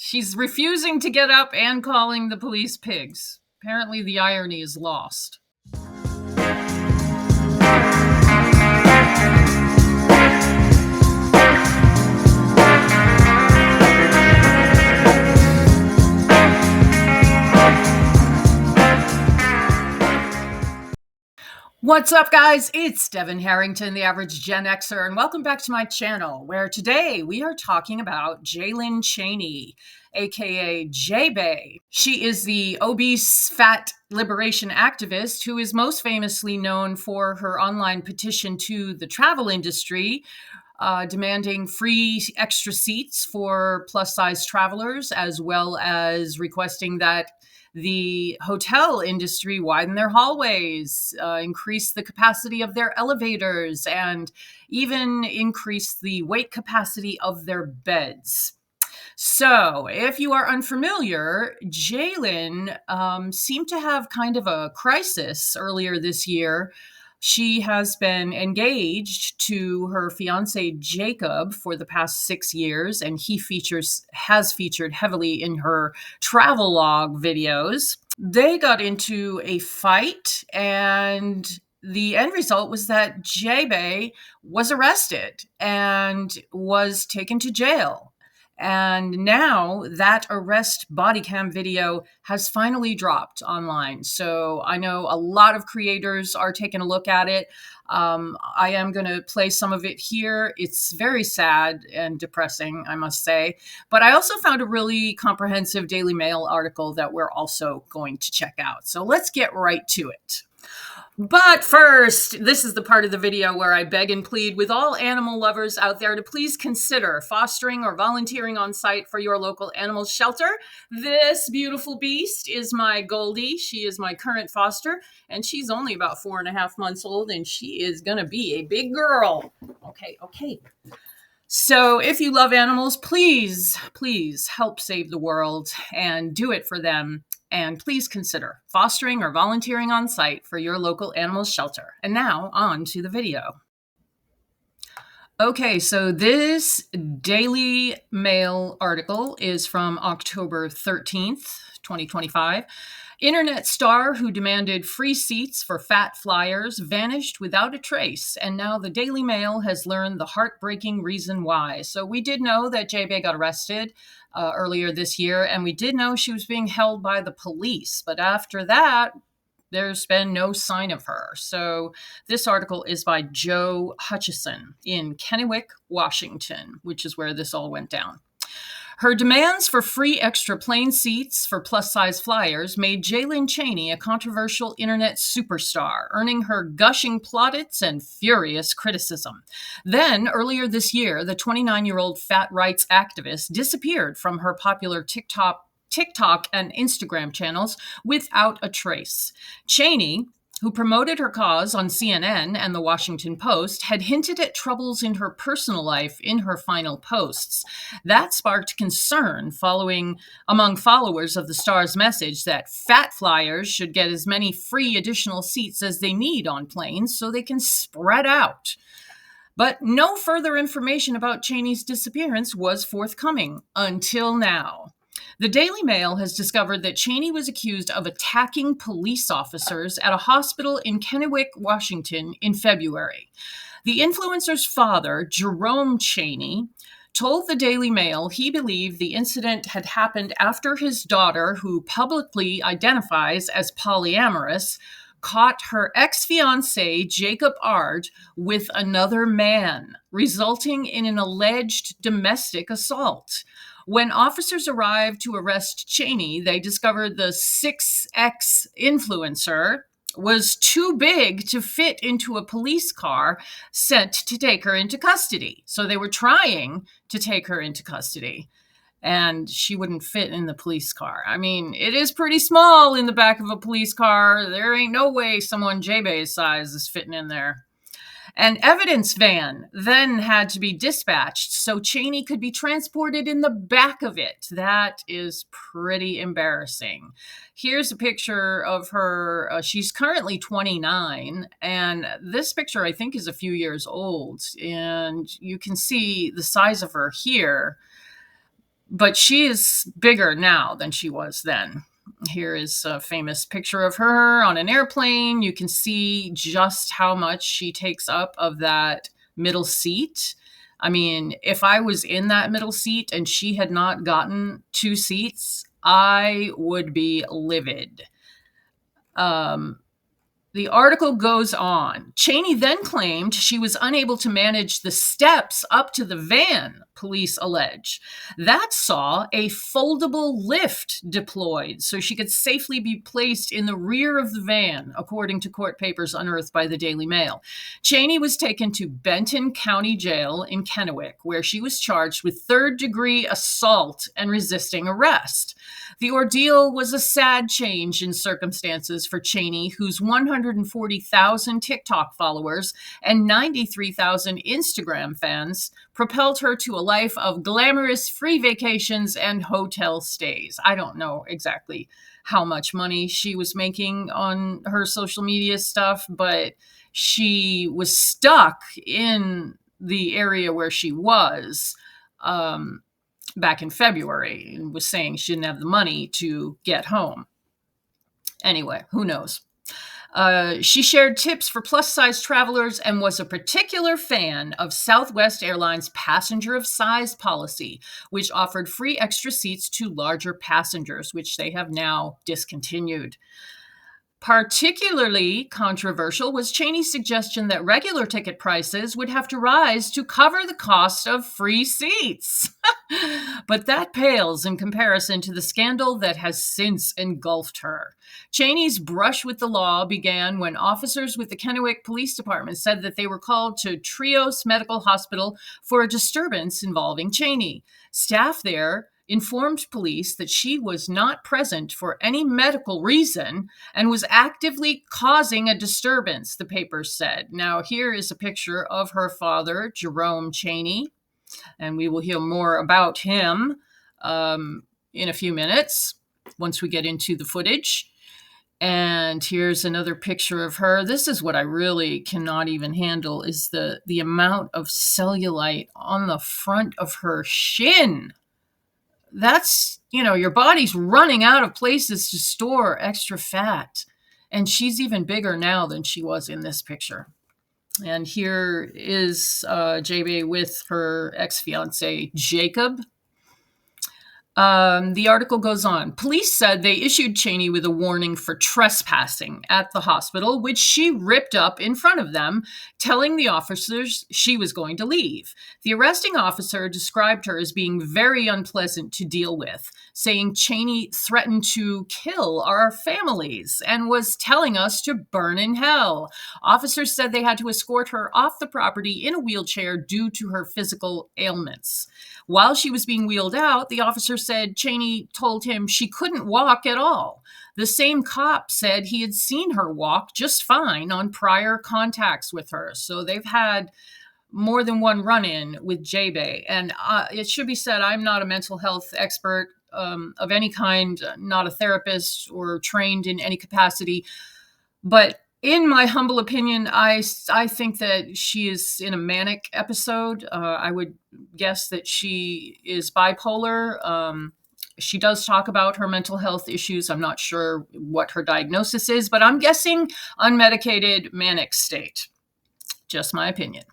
She's refusing to get up and calling the police pigs. Apparently, the irony is lost. What's up, guys? It's Devin Harrington, the average Gen Xer, and welcome back to my channel, where today we are talking about Jaelynn Chaney, aka Jaebae. She is the obese fat liberation activist who is most famously known for her online petition to the travel industry, demanding free extra seats for plus-size travelers, as well as requesting that the hotel industry widen their hallways, increase the capacity of their elevators, and even increase the weight capacity of their beds. So, if you are unfamiliar, Jaelynn seemed to have kind of a crisis earlier this year. She has been engaged to her fiance Jacob for the past 6 years, and he has featured heavily in her travel log videos. They got into a fight, and the end result was that Jaebae was arrested and was taken to jail. And now that arrest Bodycam video has finally dropped online. So I know a lot of creators are taking a look at it. I am going to play some of it here. It's very sad and depressing, I must say. But I also found a really comprehensive Daily Mail article that we're also going to check out. So let's get right to it. But first, this is the part of the video where I beg and plead with all animal lovers out there to please consider fostering or volunteering on site for your local animal shelter. This beautiful beast is my Goldie. She is my current foster, and she's only about 4.5 months old, and she is gonna be a big girl. Okay. So if you love animals, please help save the world and do it for them. And please consider fostering or volunteering on site for your local animal shelter. And now on to the video. Okay, so this Daily Mail article is from October 13th, 2025. Internet star who demanded free seats for fat flyers vanished without a trace, and now the Daily Mail has learned the heartbreaking reason why. So we did know that Jaebae got arrested earlier this year, and we did know she was being held by the police, but after that, there's been no sign of her. So this article is by Joe Hutchison in Kennewick, Washington, which is where this all went down. Her demands for free extra plane seats for plus-size flyers made Jaelynn Chaney a controversial internet superstar, earning her gushing plaudits and furious criticism. Then, earlier this year, the 29-year-old fat rights activist disappeared from her popular TikTok and Instagram channels without a trace. Chaney, who promoted her cause on CNN and the Washington Post, had hinted at troubles in her personal life in her final posts. That sparked concern among followers of the star's message that fat flyers should get as many free additional seats as they need on planes so they can spread out. But no further information about Chaney's disappearance was forthcoming until now. The Daily Mail has discovered that Chaney was accused of attacking police officers at a hospital in Kennewick, Washington in February. The influencer's father, Jerome Chaney, told the Daily Mail he believed the incident had happened after his daughter, who publicly identifies as polyamorous, caught her ex-fiancé, Jacob Ard, with another man, resulting in an alleged domestic assault. When officers arrived to arrest Chaney, they discovered the 6X influencer was too big to fit into a police car sent to take her into custody. So they were trying to take her into custody, and she wouldn't fit in the police car. I mean, it is pretty small in the back of a police car. There ain't no way someone Jaebae's size is fitting in there. An evidence van then had to be dispatched so Chaney could be transported in the back of it. That is pretty embarrassing. Here's a picture of her. She's currently 29, and this picture, I think, is a few years old, and you can see the size of her here. But she is bigger now than she was then. Here is a famous picture of her on an airplane. You can see just how much she takes up of that middle seat. I mean, if I was in that middle seat and she had not gotten two seats, I would be livid. Um, the article goes on. Chaney then claimed she was unable to manage the steps up to the van, police allege. That saw a foldable lift deployed so she could safely be placed in the rear of the van, according to court papers unearthed by the Daily Mail. Chaney was taken to Benton County Jail in Kennewick, where she was charged with third-degree assault and resisting arrest. The ordeal was a sad change in circumstances for Chaney, whose 140,000 TikTok followers and 93,000 Instagram fans propelled her to a life of glamorous free vacations and hotel stays. I don't know exactly how much money she was making on her social media stuff, but she was stuck in the area where she was. Back in February and was saying she didn't have the money to get home. Anyway, who knows? She shared tips for plus-size travelers and was a particular fan of Southwest Airlines' passenger of size policy, which offered free extra seats to larger passengers, which they have now discontinued. Particularly controversial was Chaney's suggestion that regular ticket prices would have to rise to cover the cost of free seats. But that pales in comparison to the scandal that has since engulfed her. Chaney's brush with the law began when officers with the Kennewick Police Department said that they were called to Trios Medical Hospital for a disturbance involving Chaney. Staff there informed police that she was not present for any medical reason and was actively causing a disturbance, the paper said. Now, here is a picture of her father, Jerome Chaney, and we will hear more about him in a few minutes once we get into the footage. And here's another picture of her. This is what I really cannot even handle, is the amount of cellulite on the front of her shin. That's, your body's running out of places to store extra fat. And she's even bigger now than she was in this picture. And here is Jaebae with her ex-fiance, Jacob. The article goes on. Police said they issued Chaney with a warning for trespassing at the hospital, which she ripped up in front of them, telling the officers she was going to leave. The arresting officer described her as being very unpleasant to deal with, saying Chaney threatened to kill our families and was telling us to burn in hell. Officers said they had to escort her off the property in a wheelchair due to her physical ailments. While she was being wheeled out, the officer said Chaney told him she couldn't walk at all. The same cop said he had seen her walk just fine on prior contacts with her. So they've had more than one run-in with Jaebae. And it should be said, I'm not a mental health expert of any kind, not a therapist or trained in any capacity. But in my humble opinion, I think that she is in a manic episode. I would guess that she is bipolar. She does talk about her mental health issues. I'm not sure what her diagnosis is, but I'm guessing unmedicated manic state. Just my opinion.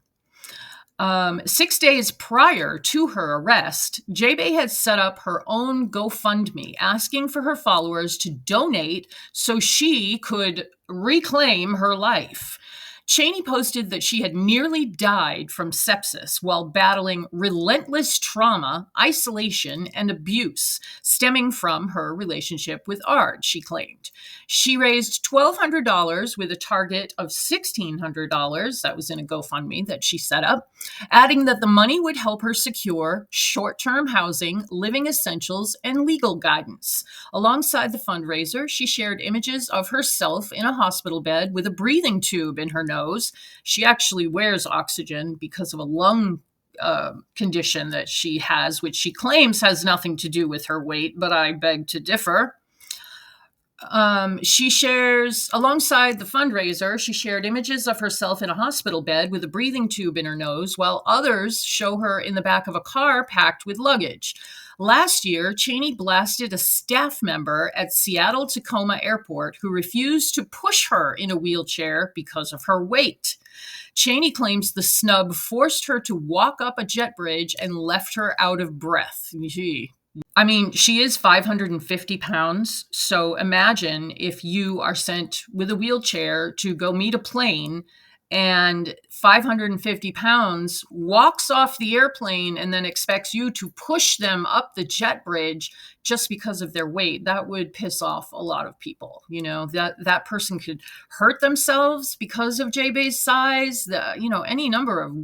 6 days prior to her arrest, Jaebae had set up her own GoFundMe, asking for her followers to donate so she could reclaim her life. Chaney posted that she had nearly died from sepsis while battling relentless trauma, isolation, and abuse stemming from her relationship with Ard, she claimed. She raised $1,200 with a target of $1,600. That was in a GoFundMe that she set up, adding that the money would help her secure short-term housing, living essentials, and legal guidance. Alongside the fundraiser, she shared images of herself in a hospital bed with a breathing tube in her nose. She actually wears oxygen because of a lung condition that she has, which she claims has nothing to do with her weight, but I beg to differ. She shares, alongside the fundraiser, she shared images of herself in a hospital bed with a breathing tube in her nose, while others show her in the back of a car packed with luggage. Last year, Chaney blasted a staff member at Seattle Tacoma Airport who refused to push her in a wheelchair because of her weight. Chaney claims the snub forced her to walk up a jet bridge and left her out of breath. Gee. I mean, she is 550 pounds. So imagine if you are sent with a wheelchair to go meet a plane and 550 pounds walks off the airplane and then expects you to push them up the jet bridge just because of their weight. That would piss off a lot of people. You know, that person could hurt themselves because of Jaebae's size. Any number of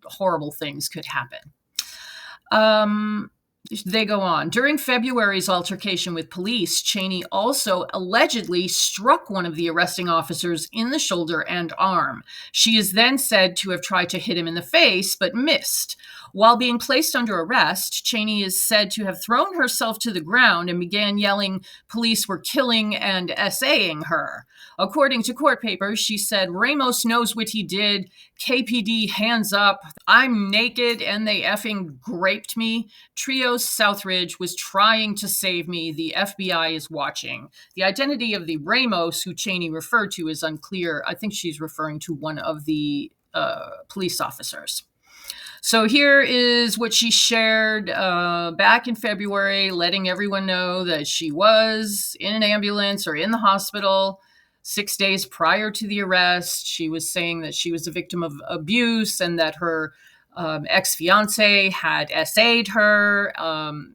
horrible things could happen. They go on. During February's altercation with police, Chaney also allegedly struck one of the arresting officers in the shoulder and arm. She is then said to have tried to hit him in the face, but missed. While being placed under arrest, Chaney is said to have thrown herself to the ground and began yelling police were killing and SAing her. According to court papers, she said, "Ramos knows what he did. KPD, hands up. I'm naked and they effing raped me. Trios Southridge was trying to save me. The FBI is watching." The identity of the Ramos who Chaney referred to is unclear. I think she's referring to one of the police officers. So here is what she shared back in February, letting everyone know that she was in an ambulance or in the hospital 6 days prior to the arrest. She was saying that she was a victim of abuse and that her ex-fiance had SA'd her.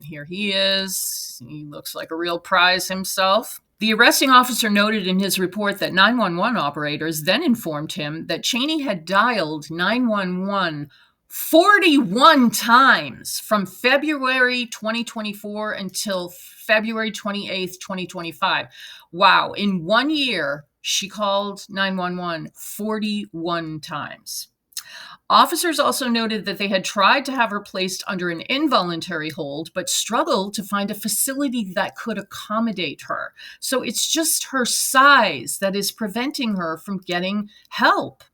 Here he is. He looks like a real prize himself. The arresting officer noted in his report that 911 operators then informed him that Chaney had dialed 911 41 times from February 2024 until February 28th, 2025. Wow. In 1 year, she called 911 41 times. Officers also noted that they had tried to have her placed under an involuntary hold, but struggled to find a facility that could accommodate her. So it's just her size that is preventing her from getting help.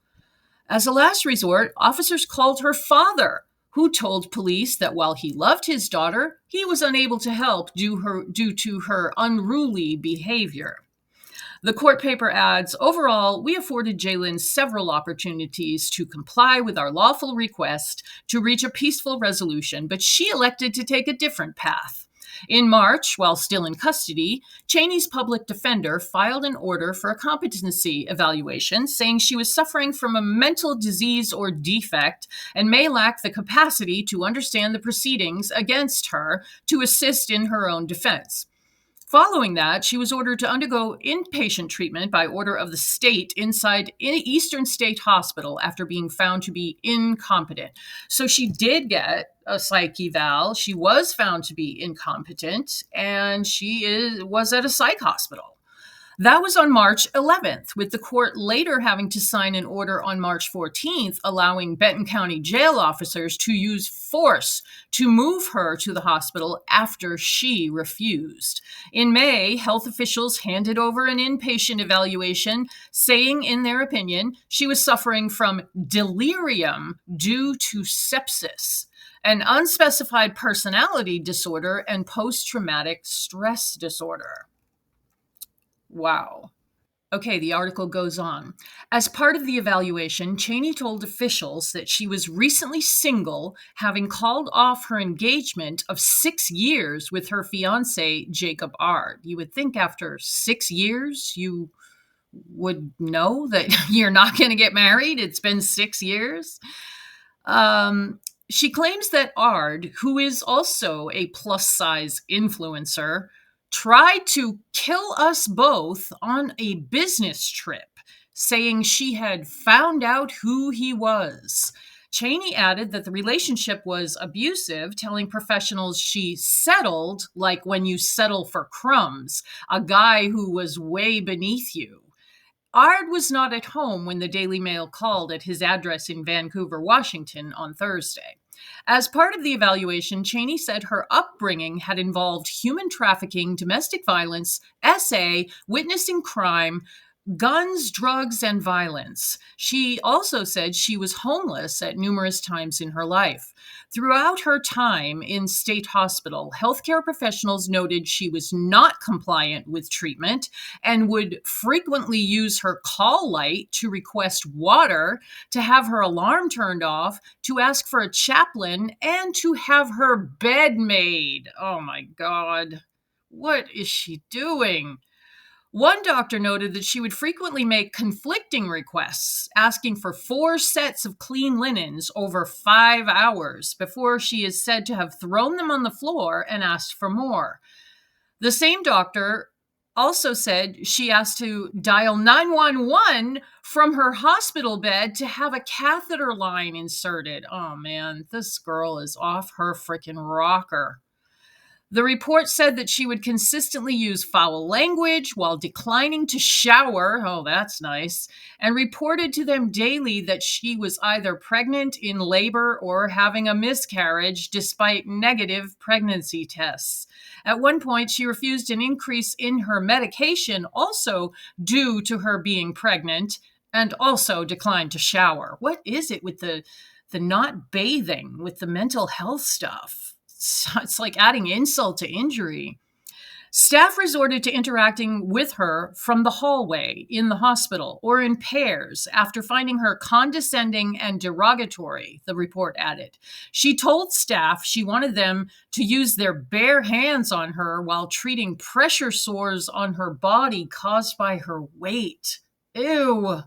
As a last resort, officers called her father, who told police that while he loved his daughter, he was unable to help due to her unruly behavior. The court paper adds, "Overall, we afforded Jaelynn several opportunities to comply with our lawful request to reach a peaceful resolution, but she elected to take a different path. In March, while still in custody, Chaney's public defender filed an order for a competency evaluation, saying she was suffering from a mental disease or defect and may lack the capacity to understand the proceedings against her to assist in her own defense. Following that, she was ordered to undergo inpatient treatment by order of the state inside Eastern State Hospital after being found to be incompetent." So she did get a psych eval. She was found to be incompetent, and she was at a psych hospital. That was on March 11th, with the court later having to sign an order on March 14th, allowing Benton County jail officers to use force to move her to the hospital after she refused. In May, health officials handed over an inpatient evaluation, saying, in their opinion, she was suffering from delirium due to sepsis, an unspecified personality disorder, and post-traumatic stress disorder. Wow. Okay, the article goes on. As part of the evaluation, Chaney told officials that she was recently single, having called off her engagement of 6 years with her fiancé, Jacob Ard. You would think after 6 years, you would know that you're not going to get married. It's been 6 years. She claims that Ard, who is also a plus-size influencer, tried to kill us both on a business trip, saying she had found out who he was. Chaney added that the relationship was abusive, telling professionals she settled like when you settle for crumbs, a guy who was way beneath you. Ard was not at home when the Daily Mail called at his address in Vancouver, Washington on Thursday. As part of the evaluation, Chaney said her upbringing had involved human trafficking, domestic violence, SA, witnessing crime, guns, drugs, and violence. She also said she was homeless at numerous times in her life. Throughout her time in state hospital, healthcare professionals noted she was not compliant with treatment and would frequently use her call light to request water, to have her alarm turned off, to ask for a chaplain, and to have her bed made. Oh my God. What is she doing? One doctor noted that she would frequently make conflicting requests, asking for 4 sets of clean linens over 5 hours before she is said to have thrown them on the floor and asked for more. The same doctor also said she asked to dial 911 from her hospital bed to have a catheter line inserted. Oh man, this girl is off her freaking rocker. The report said that she would consistently use foul language while declining to shower. Oh, that's nice. And reported to them daily that she was either pregnant, in labor, or having a miscarriage despite negative pregnancy tests. At one point, she refused an increase in her medication, also due to her being pregnant, and also declined to shower. What is it with the not bathing, with the mental health stuff? It's like adding insult to injury. Staff resorted to interacting with her from the hallway, in the hospital, or in pairs after finding her condescending and derogatory, the report added. She told staff she wanted them to use their bare hands on her while treating pressure sores on her body caused by her weight. Ew.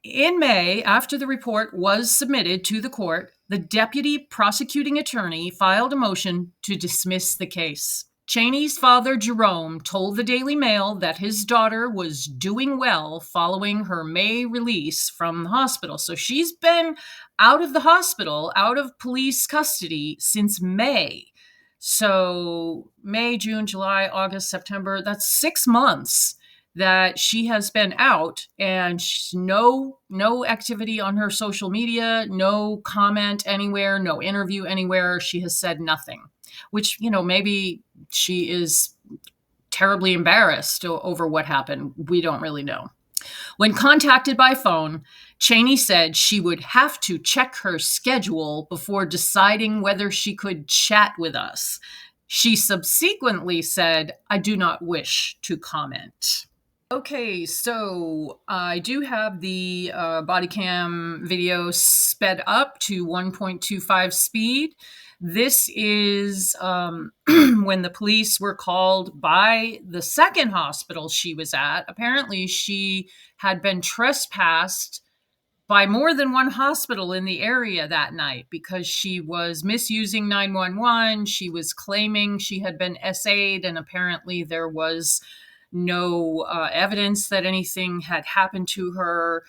In May, after the report was submitted to the court, the deputy prosecuting attorney filed a motion to dismiss the case. Chaney's father, Jerome, told the Daily Mail that his daughter was doing well following her May release from the hospital. So she's been out of the hospital, out of police custody since May. So May, June, July, August, September, that's 6 months that she has been out, and no activity on her social media, no comment anywhere, no interview anywhere. She has said nothing, which, maybe she is terribly embarrassed over what happened. We don't really know. When contacted by phone, Chaney said she would have to check her schedule before deciding whether she could chat with us. She subsequently said, "I do not wish to comment." Okay, so I do have the Bodycam video sped up to 1.25 speed. This is when the police were called by the second hospital she was at. Apparently, she had been trespassed by more than one hospital in the area that night because she was misusing 911. She was claiming she had been SA'd, and apparently there was no evidence that anything had happened to her.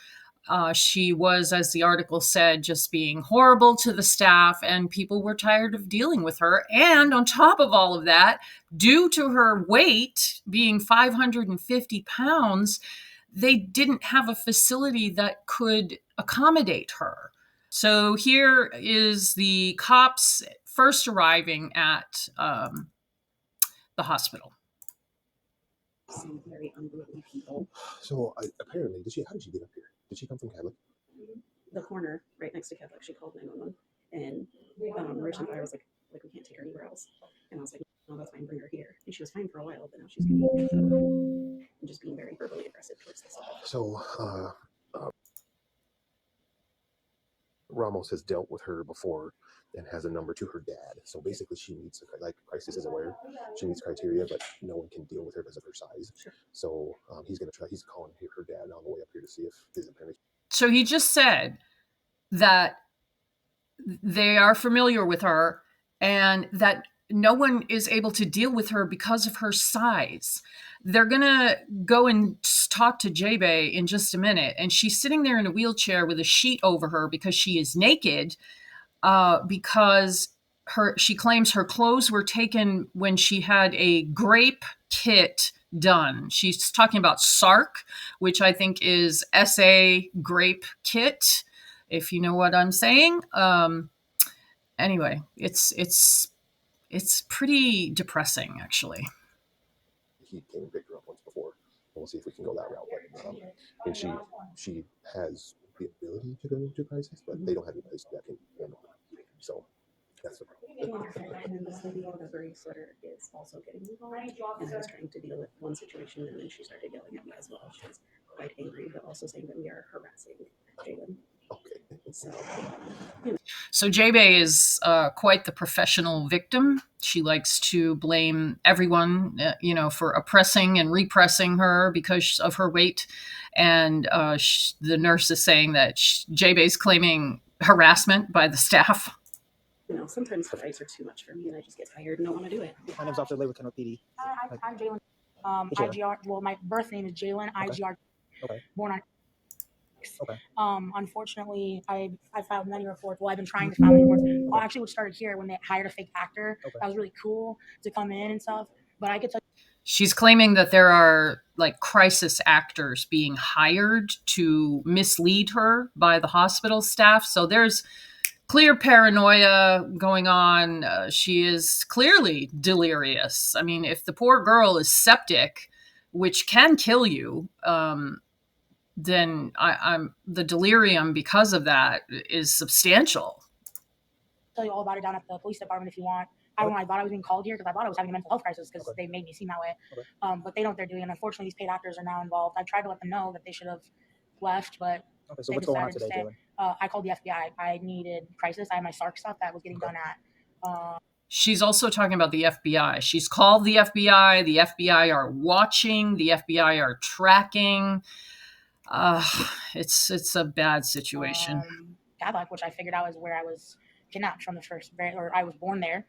She was, as the article said, just being horrible to the staff, and people were tired of dealing with her. And on top of all of that, due to her weight being 550 pounds, they didn't have a facility that could accommodate her. So here is the cops first arriving at the hospital. Some very unruly people. So apparently, how did she get up here? Did she come from Catholic? The corner right next to Catholic. She called 911, and Rich and I was like we can't take her anywhere else. And I was like, no, that's fine, bring her here. And she was fine for a while, but now she's getting and just being very verbally aggressive towards us. So Ramos has dealt with her before and has a number to her dad. So basically, she meets, like Crisis is aware, she meets criteria, but no one can deal with her because of her size. Sure. So he's calling her dad on the way up here to see if his apparently. So he just said that they are familiar with her and that no one is able to deal with her because of her size. They're going to go and talk to Jaebae in just a minute. And she's sitting there in a wheelchair with a sheet over her because she is naked, because she claims her clothes were taken when she had a grape kit done. She's talking about SARK, which I think is SA grape kit, if you know what I'm saying. Anyway, it's pretty depressing, actually. He came and picked her up once before, we'll see if we can go that route. But and she has the ability to go into crisis, but they don't have any place that can handle it. So that's the problem. And this lady with a gray sweater is also getting involved, and I was trying to deal with one situation, and then she started yelling at me as well. She was quite angry, but also saying that we are harassing Jaelynn. Okay. So Jaebae is quite the professional victim. She likes to blame everyone, for oppressing and repressing her because of her weight. And the nurse is saying that Jaebae is claiming harassment by the staff. Sometimes the fights are too much for me, and I just get tired and don't want to do it. My name's Officer Lee with Kennewick PD. I'm Jaelynn. IGR. Well, my birth name is Jaelynn. Okay. IGR. Okay. Born on. Okay. Unfortunately, I filed many reports. Well, I've been trying to file many reports. Well, actually, what started here when they hired a fake actor. Okay. That was really cool to come in and stuff. But I could tell. She's claiming that there are like crisis actors being hired to mislead her by the hospital staff. So there's clear paranoia going on. She is clearly delirious. I mean, if the poor girl is septic, which can kill you, then I'm the delirium because of that is substantial. I'll tell you all about it down at the police department if you want. I thought I was being called here because I thought I was having a mental health crisis because they made me seem that way. Okay. But they know what they're doing. And unfortunately, these paid actors are now involved. I tried to let them know that they should have left, but Okay, so what's going on today, Jaelynn? I called the FBI. I needed crisis. I had my SARC stuff that was getting done at. She's also talking about the FBI. She's called the FBI. The FBI are watching. The FBI are tracking. It's a bad situation. Cadillac, which I figured out is where I was kidnapped from the first, or I was born there.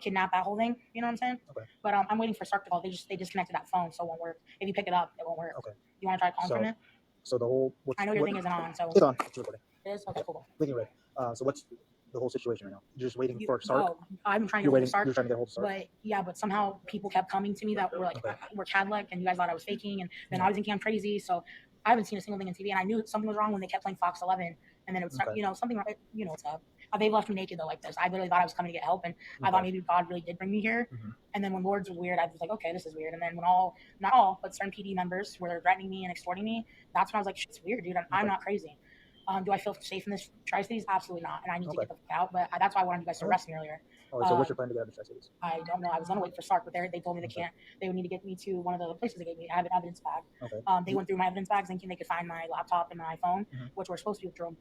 Kidnapped, that whole thing. You know what I'm saying? Okay. But I'm waiting for SARC to call. They disconnected that phone, so it won't work. If you pick it up, it won't work. Okay. You want to try calling from it? So the whole. I know your thing isn't on, so it's on. It's recording. It is? Okay, cool. Blinking red. So what's the whole situation right now? You're just waiting for SARC? Oh, I'm trying to You're get waiting. SARC. You're trying to get hold of SARC. But yeah, but somehow people kept coming to me that were like, we're Cadillac, and you guys thought I was faking, and then I was thinking I'm crazy. So I haven't seen a single thing on TV, and I knew something was wrong when they kept playing Fox 11, and then it would start, something, it's they've left me naked though like this. I literally thought I was coming to get help, and I thought maybe God really did bring me here. And then when words were weird, I was like, okay, this is weird. And then when not all, but certain PD members were threatening me and extorting me, that's when I was like, shit's weird, dude. I'm not crazy. Do I feel safe in this Tri-Cities? Absolutely not. And I need to get the fuck out. But that's why I wanted you guys to arrest me earlier. So what's your plan to get out of Tri-Cities? I don't know. I was going to wait for SARC, but they told me they can't. They would need to get me to one of the places they gave me. I have an evidence bag. Okay. They went through my evidence bags thinking they could find my laptop and my iPhone, which were supposed to be withdrawn.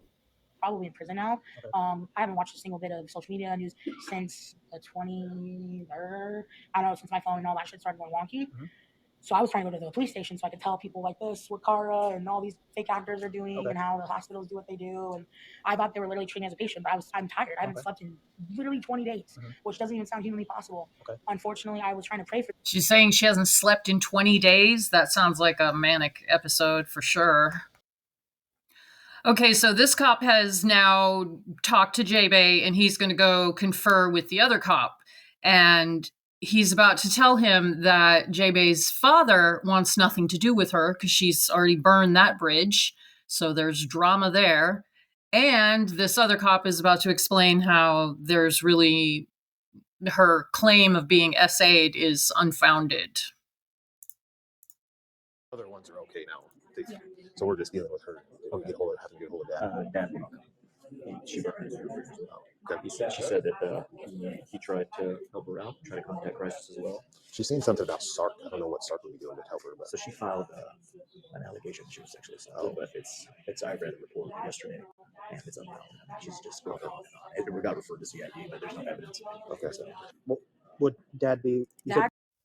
Probably in prison now. Okay. I haven't watched a single bit of social media news since the 23rd. I don't know, since my phone and all that shit started going wonky. So I was trying to go to the police station so I could tell people like this, what Cara and all these fake actors are doing and how the hospitals do what they do. And I thought they were literally treating me as a patient, but I'm tired. I haven't slept in literally 20 days, which doesn't even sound humanly possible. Unfortunately, I was trying to pray for. She's saying she hasn't slept in 20 days. That sounds like a manic episode for sure. Okay, so this cop has now talked to Jaebae, and he's going to go confer with the other cop. And he's about to tell him that Jaebae's father wants nothing to do with her because she's already burned that bridge. So there's drama there. And this other cop is about to explain how there's really her claim of being SA'd is unfounded. Other ones are okay now. So we're just dealing with her. Having to get hold of Dad. She referenced her. Okay. She said that he tried to help her out, try to contact crisis as well. She's saying something about SARC. I don't know what SARC would be doing to help her. But. So she filed an allegation she was sexually assaulted, but I read the report yesterday, and it's unfounded. She's just going on. It got referred to CID, but there's no evidence. Okay. So, would Dad be?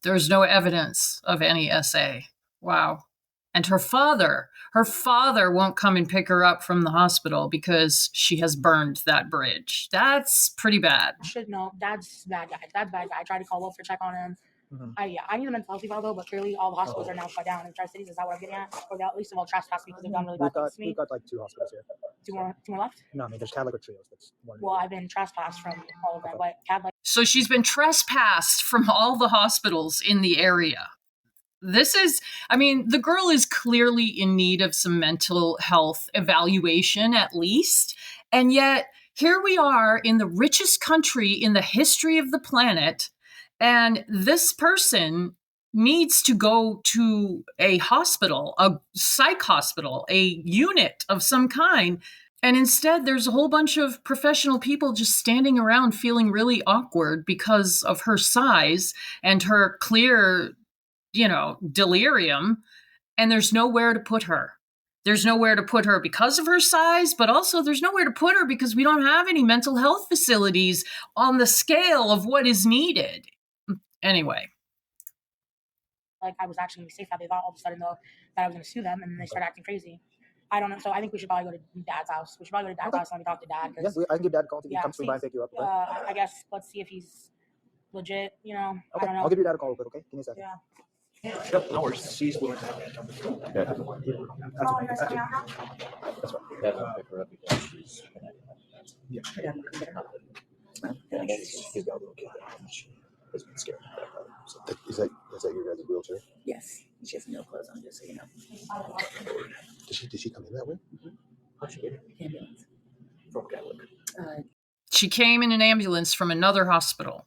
There's no evidence of any SA. Wow. And her father won't come and pick her up from the hospital because she has burned that bridge. That's pretty bad. No, Dad's bad guy. Dad's bad guy. I tried to call Wolf to check on him. I need a mental health eval though, but clearly all the hospitals are now shut down in Tri-Cities. Is that what I'm getting at? Or at least of all trespassed because they've done really bad things to me. We've got like 2 hospitals here. Two more left? No, I mean there's Cadillac or Trios. That's one. Well, I've been trespassed from all of them, but Cadillac. So she's been trespassed from all the hospitals in the area. The girl is clearly in need of some mental health evaluation at least. And yet here we are in the richest country in the history of the planet. And this person needs to go to a hospital, a psych hospital, a unit of some kind. And instead, there's a whole bunch of professional people just standing around feeling really awkward because of her size and her clear, delirium. And there's nowhere to put her. There's nowhere to put her because of her size, but also there's nowhere to put her because we don't have any mental health facilities on the scale of what is needed. Anyway. Like I was actually going to be safe, that they thought all of a sudden though that I was going to sue them, and then they started acting crazy. I don't know. So I think we should probably go to Dad's house. We should probably go to Dad's house and we talk to Dad. Yes, I can give Dad a call to come swing by and pick you up. Okay? I guess let's see if he's legit. Okay, I don't know. I'll give your dad a call real quick. Okay, give me a second. Yeah. Yep, no worries. She's willing to have that. Yeah. Oh, you guys coming out now? That's right. Yeah, I'll pick her up because she's. Yeah. Yeah, she's got a little kid and she has been scared. So is that your guys' wheelchair? Yes. She has no clothes on, just so you know. Did she come in that way? How'd she get here? Ambulance. From Catholic. She came in an ambulance from another hospital.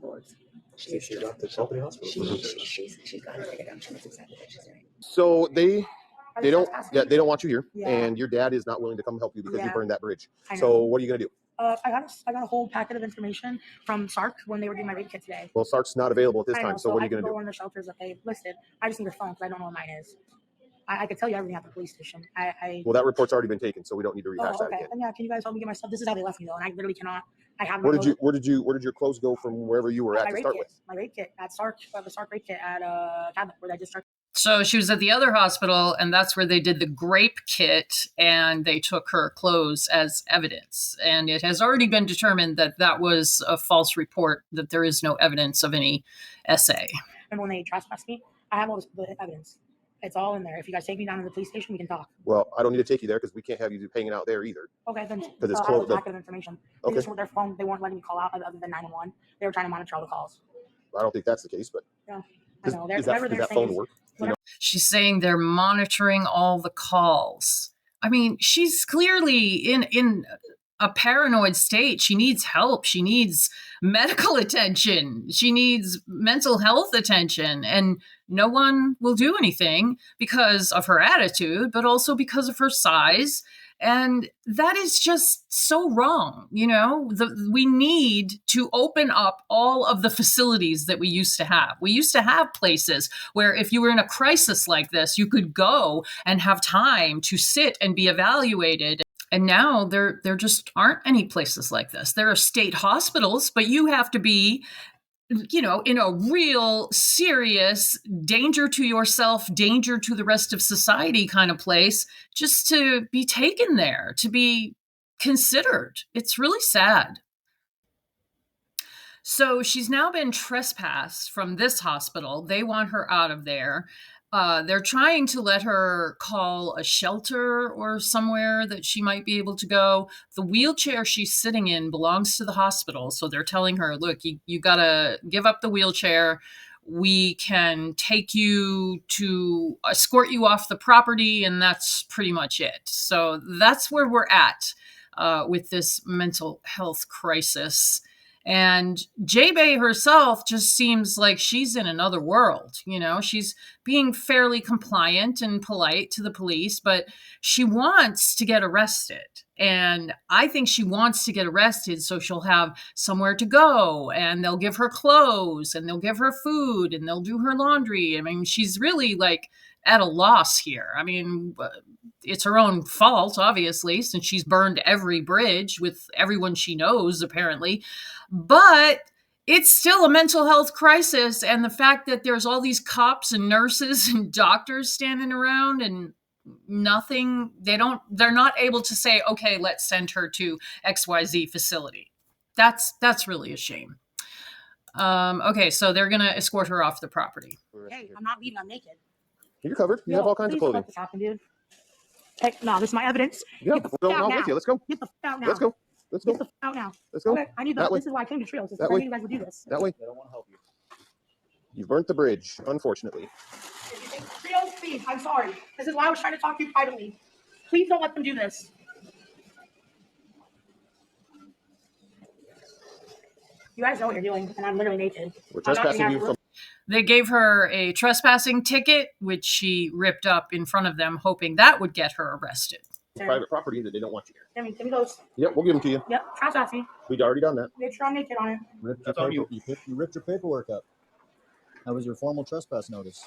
Boards. She's got the company hospital. She's got her ticket down. She knows exactly what she's doing. So they don't want you here, Yeah. and your dad is not willing to come help you because you Yeah. burned that bridge. I know. So what are you gonna do? I got a whole packet of information from SARC when they were doing my rape kit today. Well, Sark's not available at this I time. know, So what are you I gonna can go do? on the shelters that they listed. I just need a phone because I don't know what mine is. I could tell you everything at the police station. Well, that report's already been taken, so we don't need to rehash that okay. again. And yeah, can you guys help me get my stuff? This is how they left me though, and I literally cannot. I have Where did your clothes go from wherever you were at my to rape start kit. with? My rape kit at SARC, the SARC rape kit at Catholic, where I just started. So she was at the other hospital, and that's where they did the grape kit, and they took her clothes as evidence. And it has already been determined that that was a false report, that there is no evidence of any SA. And when they trespassed me, I have all the evidence. It's all in there. If you guys take me down to the police station, we can talk. Well, I don't need to take you there because we can't have you hanging out there either. Okay, then Because it's I have a closed. packet of information. They Okay. just their phone. They weren't letting me call out other than 911. They were trying to monitor all the calls. I don't think that's the case, but Yeah, I know. does that phone work? She's saying they're monitoring all the calls. I mean, she's clearly in a paranoid state. She needs help. She needs medical attention. She needs mental health attention. And no one will do anything because of her attitude, but also because of her size. And that is just so wrong. We need to open up all of the facilities that we used to have. We used to have places where if you were in a crisis like this, you could go and have time to sit and be evaluated. And now there just aren't any places like this. There are state hospitals, but you have to be in a real serious danger to yourself, danger to the rest of society kind of place, just to be taken there, to be considered. It's really sad. So she's now been trespassed from this hospital. They want her out of there. They're trying to let her call a shelter or somewhere that she might be able to go. The wheelchair she's sitting in belongs to the hospital. So they're telling her, look, you got to give up the wheelchair. We can take you to escort you off the property, and that's pretty much it. So that's where we're at with this mental health crisis. And Jaebae herself just seems like she's in another world. She's being fairly compliant and polite to the police, but she wants to get arrested. And I think she wants to get arrested so she'll have somewhere to go, and they'll give her clothes, and they'll give her food, and they'll do her laundry. I mean, she's really like at a loss here. I mean, it's her own fault, obviously, since she's burned every bridge with everyone she knows, apparently. But it's still a mental health crisis. And the fact that there's all these cops and nurses and doctors standing around and nothing, they're not able to say, okay, let's send her to XYZ facility. That's really a shame. Okay, so they're going to escort her off the property. Hey, I'm not leaving. I'm naked. You're covered. You have all kinds of clothing. Let this happen, dude. Hey, no, this is my evidence. Yeah, Get the we're fuck going out out now. with you. Let's go. Get the fuck out now. Let's go. Let's go. Get the fuck out now. Let's go. Okay, I need That way. this is why I came to Trios. That I way. knew you guys would do this. That way. They don't want to help you. You burnt the bridge, unfortunately. Trios, please. I'm sorry. This is why I was trying to talk to you privately. Please don't let them do this. You guys know what you're doing, and I'm literally naked. We're trespassing you from. They gave her a trespassing ticket, which she ripped up in front of them, hoping that would get her arrested. Private property that they don't want you here. Give me those. Yep, we'll give them to you. Yep, trespassing. We'd already done that. Make sure I'm naked on it. That's on you. You ripped your paperwork up. That was your formal trespass notice.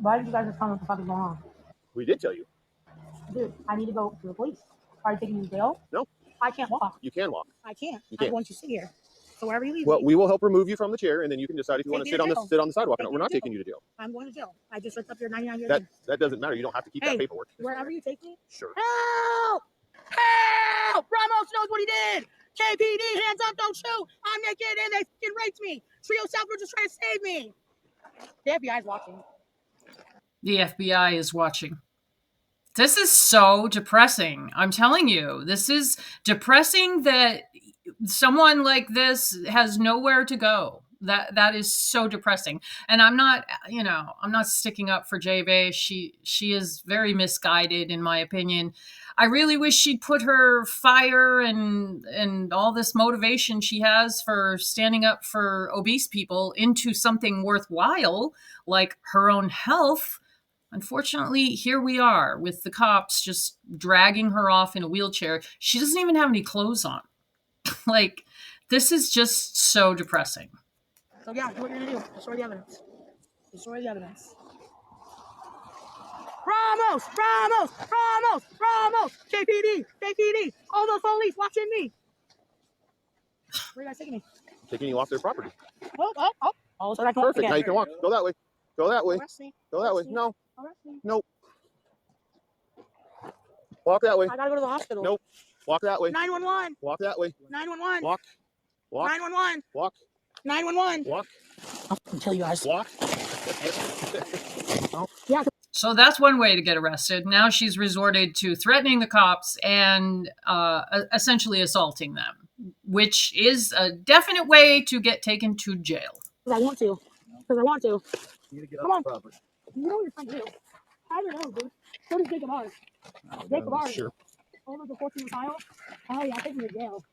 Why did you guys just tell me what the fuck is going on? We did tell you. Dude, I need to go to the police. Are you taking me to jail? No. I can't walk. You can walk. I can't. You can't. I'm going to sit here. So wherever you leave Well, me, we will help remove you from the chair, and then you can decide if you want to Take sit me on to the jail. sidewalk. Take We're me not to taking you to jail. I'm going to jail. I just ripped up your 99 years. That doesn't matter. You don't have to keep Hey. that paperwork. Wherever you take me. Sure. Help! Help! Ramos knows what he did. KPD, hands up, don't shoot. I'm naked and they fucking raped me. Trio South were just trying to save me. The FBI's watching. The FBI is watching. This is so depressing. I'm telling you, this is depressing that someone like this has nowhere to go. That is so depressing. And I'm not sticking up for Jaebae. She is very misguided in my opinion. I really wish she'd put her fire and all this motivation she has for standing up for obese people into something worthwhile, like her own health. Unfortunately, here we are with the cops just dragging her off in a wheelchair. She doesn't even have any clothes on. Like, this is just so depressing. So yeah, do what you're gonna do. Destroy the evidence. Destroy the evidence. Ramos! Ramos! Ramos! Ramos! KPD! All those police watching me. Where are you guys taking me? Taking you off their property. Oh, so I can Perfect. Now you can walk. Go that way. Go that way. Arrest me. Go that way. No. Arrest me. Nope. Walk that way. I gotta go to the hospital. Nope. Walk that way. 911. Walk that way. 911. Walk. Walk. 911. Walk. 911. Walk. I'll kill you guys. Walk. Yeah. So that's one way to get arrested. Now she's resorted to threatening the cops and essentially assaulting them, which is a definite way to get taken to jail. Because I want to. Because I want to. You need to get Come off on. the property. You know what you're trying to do. I don't know, dude. So does Jacob ours. Jacob ours. Sure. Over the 14 tile. Hell yeah, take me to jail.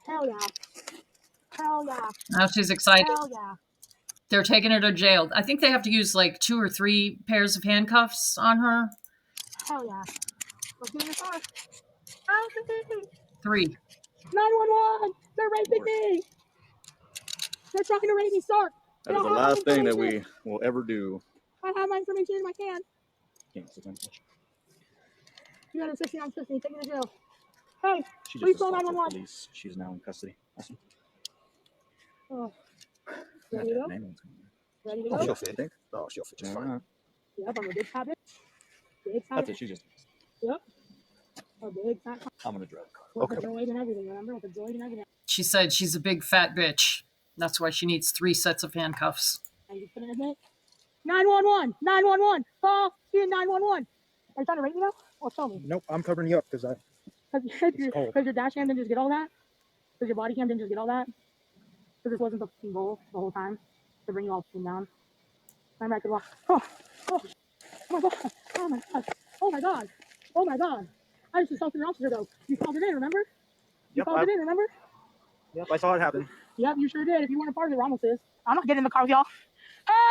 Hell yeah. Hell yeah. Now she's excited. Hell yeah. They're taking her to jail. I think they have to use like 2 or 3 pairs of handcuffs on her. Hell yeah. Let's get in the car. 3. 911. They're raping me. They're trying to rape me, sir. That is the last thing that we will ever do. I have my information in my can. Can't sit down. You got a 69 sister. Take me to jail. Hey, She please just call assaulted 911. police. She's now in custody. Awesome. Oh. Ready to go? Ambulance coming. Ready to Oh, go? she'll fit. Oh, she'll fit just fine. Yep, I'm a big fat bitch. Big fat That's bitch. it. She just. Yep. A big fat. I'm gonna drive the car. With Okay. the droid and everything, remember? With the droid and everything. She said she's a big fat bitch. That's why she needs 3 sets of handcuffs. And you put it in it. 911. 911. Call in 911. Are you trying to rate me now? Or show me? Nope, I'm covering you up because Because your dash cam didn't just get all that? Because your body cam didn't just get all that? Because this wasn't the fucking goal the whole time to bring you all fucking down. I'm back to walk. Oh my god. Oh my god. Oh my god. Oh my god. I just assaulted an officer though. You called it in, remember? You Yep, called it in, remember? Yep, I saw it happen. Yep, you sure did. If you weren't a part of it, Ramos is. I'm not getting in the car with y'all.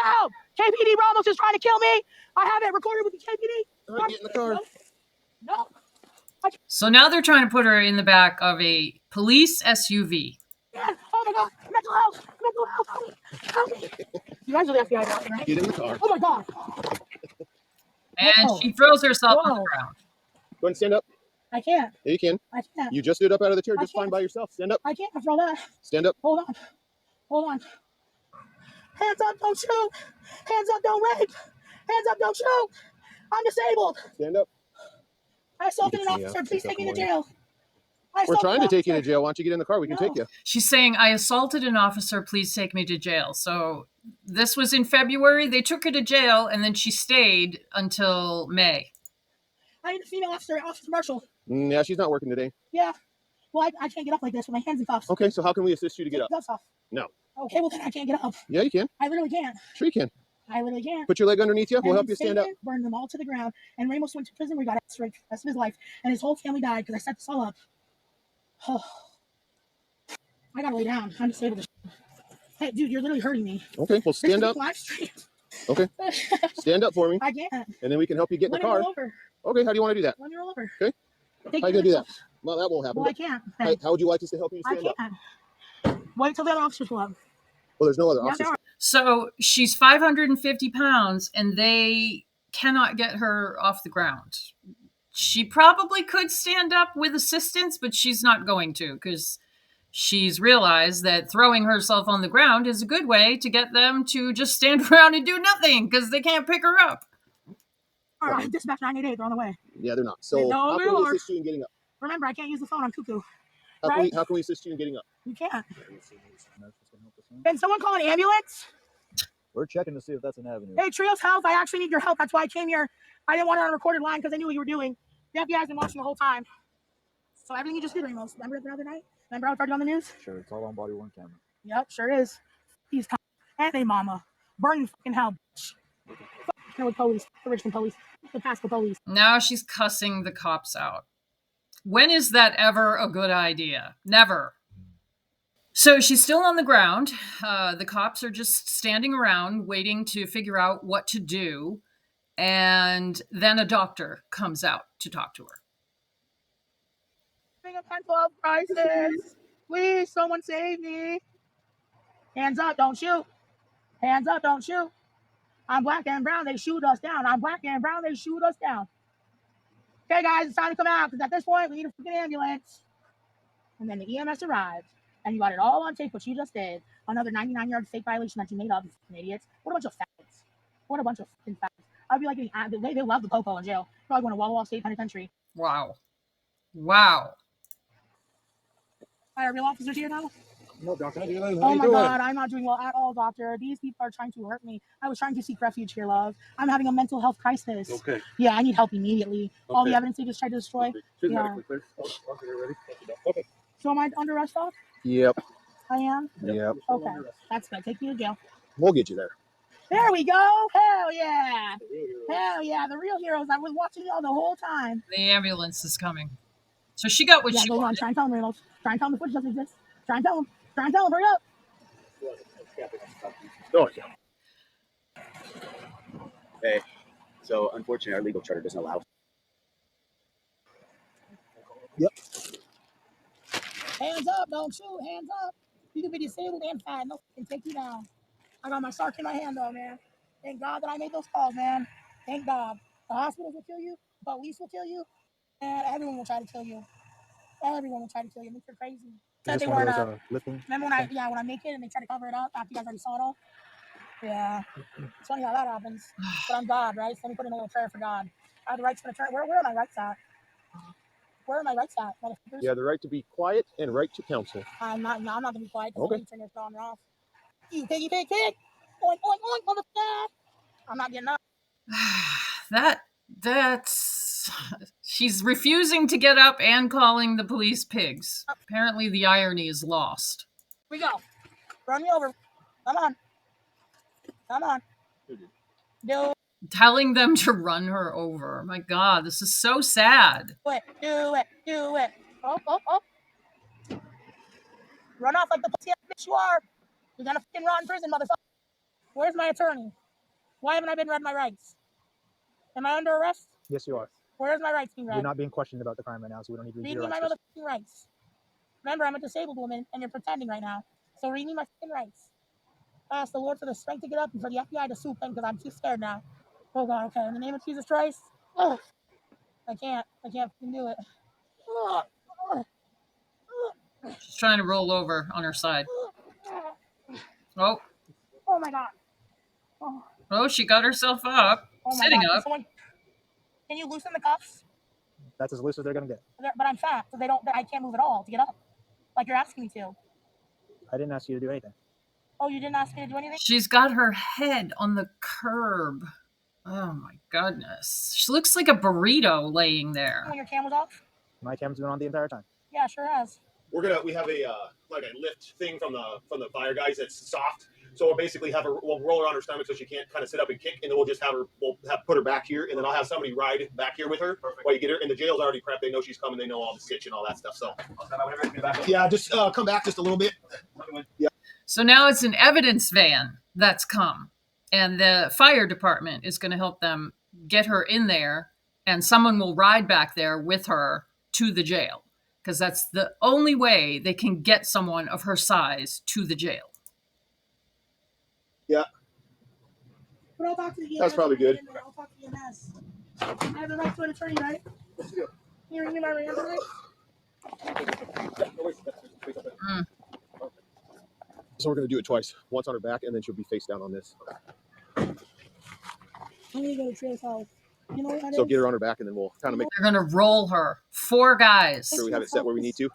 Help! KPD Ramos is trying to kill me. I have it recorded with the KPD. All right, get in the car. No. So now they're trying to put her in the back of a police SUV. Yeah. Oh my god. Mental health. Mental health. Help me. Help me. You guys are the FBI now, right? Get in the car. Oh my god. And Whoa. she throws herself on Whoa. the ground. Go ahead and stand up. I can't. Yeah, you can. I can't. You just stood up out of the chair I just fine can't. by yourself. Stand up. I can't control that. Stand up. Hold on. Hold on. Hands up, don't shoot. Hands up, don't rape. Hands up, don't shoot. I'm disabled. Stand up. I assaulted an You can see, officer. Please pick up take me to the warning. jail. I We're assaulted trying an to take you to officer. jail. Why don't you get in the car? We can take you. She's saying, I assaulted an officer. Please take me to jail. So this was in February. They took her to jail, and then she stayed until May. I need a female officer, Officer Marshall. Yeah, she's not working today. Yeah. Well, I can't get up like this with my hands in cuffs. Okay, so how can we assist you to get Take up? the cuffs off. No. Okay, well then I can't get up. Yeah, you can. I literally can't. Sure you can. I literally can't. Put your leg underneath you. We'll And help you stand up. Satan burned them all to the ground. And Ramos went to prison where he got x-rayed for the rest of his life. And his whole family died because I set this all up. Oh. I gotta lay down. I'm disabled. Hey, dude, you're literally hurting me. Okay, well, stand up. Live stream. Okay, stand up for me, I can't. and then we can help you get in Let the me car. roll over. Okay, how do you want to do that? Let me roll over. Okay. Take How you your gonna do that? pictures. Well, that won't happen. Well, I can't. How would you like us to help you I stand up? can't. Wait till the other officers pull up. Well, there's no other Yeah, officers. there are. So she's 550 pounds and they cannot get her off the ground. She probably could stand up with assistance, but she's not going to because she's realized that throwing herself on the ground is a good way to get them to just stand around and do nothing because they can't pick her up. All right, dispatch 988. They're on the way. Yeah, they're not. So No, how they can we are. assist you in getting up? Remember, I can't use the phone. I'm cuckoo. How Right? can we assist you in getting up? You can't. Can someone call an ambulance? We're checking to see if that's an avenue. Hey, Trios Health, I actually need your help. That's why I came here. I didn't want it on a recorded line because I knew what you were doing. The FBI's been watching the whole time. So everything you just did, Ramos. Remember the other night? Remember I was already on the news? Sure, it's all on body worn camera. Yep, sure is. He's and they mama. Burn in fucking hell, bitch. Fuck with police. The Richmond police. The Pasco police. Now she's cussing the cops out. When is that ever a good idea? Never. So she's still on the ground. The cops are just standing around waiting to figure out what to do. And then a doctor comes out to talk to her. A mental health crisis. Please, someone save me. Hands up, don't shoot. Hands up, don't shoot. I'm black and brown, they shoot us down. I'm black and brown, they shoot us down. Okay, guys, it's time to come out because at this point, we need a freaking ambulance. And then the EMS arrived, and you got it all on tape, what you just did. Another 99-yard state violation that you made up, you fucking idiots. What a bunch of faggots. What a bunch of fucking faggots. I'd be like, they love the Popo in jail. Probably going to Walla Walla State Penitentiary. Wow. Wow. Are real officers here now? No, Doctor. Oh Oh my God, I'm not doing well at all, doctor. These people are trying to hurt me. I was trying to seek refuge here, love. I'm having a mental health crisis. Okay. Yeah, I need help immediately. All the Okay. evidence they just tried to destroy. She's Yeah. medically clear. Okay, ready? Okay. So am I under arrest, doc? Yep. I am? Yep. Okay, that's good. Take me to jail. We'll get you there. There we go. Hell yeah. Hell yeah. The real heroes. I was watching y'all the whole time. The ambulance is coming. So she got what Yeah, she go on. wanted. Try and tell them, Reynolds. Try and tell them the footage doesn't exist. Try and tell them. Try and tell them. Hurry up. Oh, yeah. Hey, so unfortunately, our legal charter doesn't allow. Hands up. Don't shoot. Hands up. You can be disabled and fine. No can take you down. I got my Sark in my hand, though, man. Thank God that I made those calls, man. Thank God. The hospitals will kill you. The police will kill you. And everyone will try to kill you. Everyone will try to kill you. I think you're crazy. Said they weren't. Remember when when I make it and they try to cover it up after you guys already saw it all? Yeah. It's funny how that happens. But I'm God, right? So let me put in a little prayer for God. I have the rights for the turn. Where are my rights at? Where are my rights at, motherfuckers? You have the right to be quiet and right to counsel. I'm not gonna be quiet because Okay. I'm gonna turn this on and off. You piggy pig pig! Oink oink oink, motherfucker! I'm not getting up. That's she's refusing to get up and calling the police pigs. Apparently the irony is lost. Here we go. Run me over. Come on. Come on. Do Telling them to run her over. My God, this is so sad. it. Do it. Do it. Oh, oh, oh. Run off like the pussy bitch you are. You're gonna fucking rot in prison, motherfucker. Where's my attorney? Why haven't I been read my rights? Am I under arrest? Yes, you are. Where's my rights being read? You're not being questioned about the crime right now, so we don't need to read Read your me my rights. motherfucking rights. Remember, I'm a disabled woman, and you're pretending right now. So read me my fucking rights. I ask the Lord for the strength to get up and for the FBI to swoop in because I'm too scared now. Oh God, okay. In the name of Jesus Christ. Ugh. I can't fucking do it. Ugh. She's trying to roll over on her side. Oh, Oh my God. oh, she got herself up, Oh my sitting God. up. Can you loosen the cuffs? That's as loose as they're gonna get. But I'm fat, so I can't move at all to get up. Like you're asking me to. I didn't ask you to do anything. Oh, you didn't ask me to do anything? She's got her head on the curb. Oh my goodness. She looks like a burrito laying there. When your cam was off? My cam's been on the entire time. Yeah, sure has. We have a like a lift thing from the fire guys that's soft. So we'll basically we'll roll her on her stomach so she can't kind of sit up and kick, and then we'll just put her back here, and then I'll have somebody ride back here with her while you get her. And the jail's already prepped; they know she's coming, they know all the stitch and all that stuff. So yeah, just come back just a little bit. Yeah. So now it's an evidence van that's come, and the fire department is going to help them get her in there, and someone will ride back there with her to the jail, because that's the only way they can get someone of her size to the jail. Yeah. But I'll talk to the That's probably good. I'll talk to EMS. I have the right to an attorney, right? You ring me my ring, right? So we're going to do it twice. Once on her back, and then she'll be face down on this. I'm going to go to Trio's house. You know what that So is? get her on her back, and then we'll kind of make They're going to roll her. 4 guys. sure we have it set where we need to.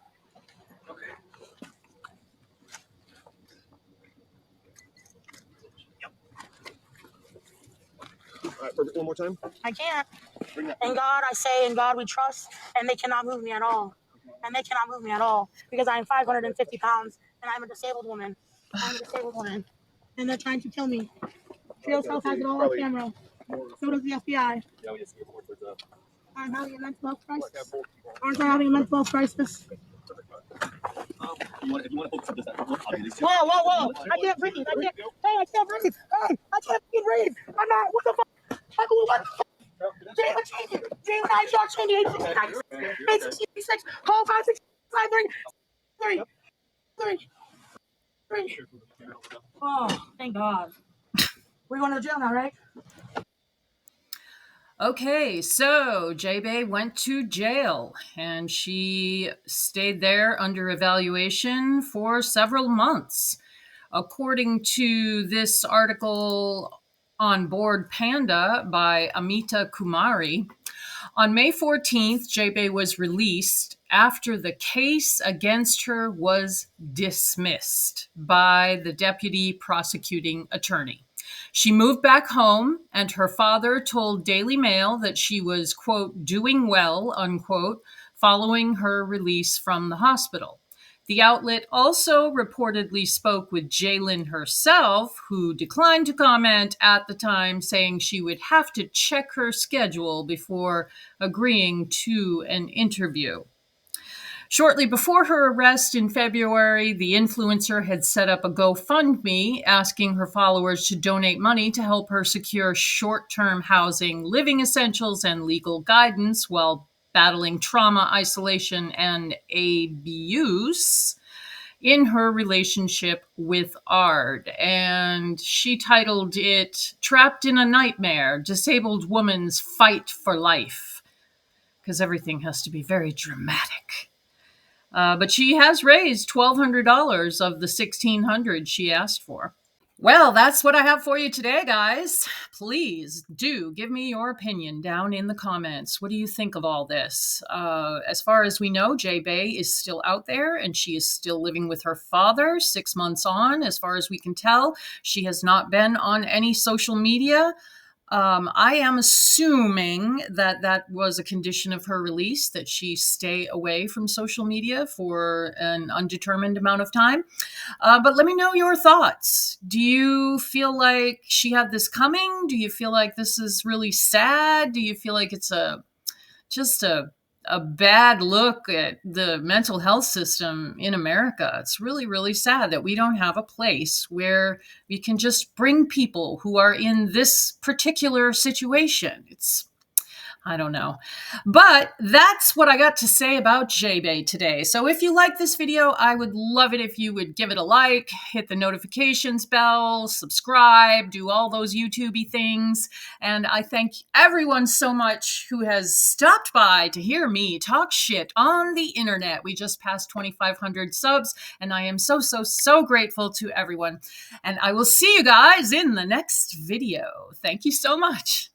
All right, perfect. One more time. I can't. In God I say, in God we trust, and they cannot move me at all. And they cannot move me at all because I am 550 pounds and I'm a disabled woman. I'm a disabled woman. And they're trying to kill me. Trio's house has it all on camera. So does the FBI. I'm having a mental health crisis. Aren't I having a mental health crisis? Whoa, whoa, whoa. I can't breathe. I can't. Hey, I can't breathe. Hey, I can't breathe. I'm not. What the fuck? What the fuck? Jaelynn Chaney. Jaelynn Chaney. 866. Call 563. Oh, thank God. We're going to jail now, right? Okay, so Jaebae went to jail, and she stayed there under evaluation for several months. According to this article on Board Panda by Amita Kumari, on May 14th, Jaebae was released after the case against her was dismissed by the deputy prosecuting attorney. She moved back home, and her father told Daily Mail that she was, quote, doing well, unquote, following her release from the hospital. The outlet also reportedly spoke with Jaelynn herself, who declined to comment at the time, saying she would have to check her schedule before agreeing to an interview. Shortly before her arrest in February, the influencer had set up a GoFundMe asking her followers to donate money to help her secure short-term housing, living essentials, and legal guidance while battling trauma, isolation, and abuse in her relationship with Ard. And she titled it Trapped in a Nightmare, Disabled Woman's Fight for Life, because everything has to be very dramatic. But she has raised $1,200 of the $1,600 she asked for. Well, that's what I have for you today, guys. Please do give me your opinion down in the comments. What do you think of all this? As far as we know, Jaebae is still out there, and she is still living with her father 6 months on. As far as we can tell, she has not been on any social media. I am assuming that that was a condition of her release, that she stay away from social media for an undetermined amount of time. But let me know your thoughts. Do you feel like she had this coming? Do you feel like this is really sad? Do you feel like it's just a bad look at the mental health system in America? It's really, really sad that we don't have a place where we can just bring people who are in this particular situation. I don't know. But that's what I got to say about Jaebae today. So if you like this video, I would love it if you would give it a like, hit the notifications bell, subscribe, do all those YouTube-y things. And I thank everyone so much who has stopped by to hear me talk shit on the internet. We just passed 2,500 subs, and I am so, so, so grateful to everyone. And I will see you guys in the next video. Thank you so much.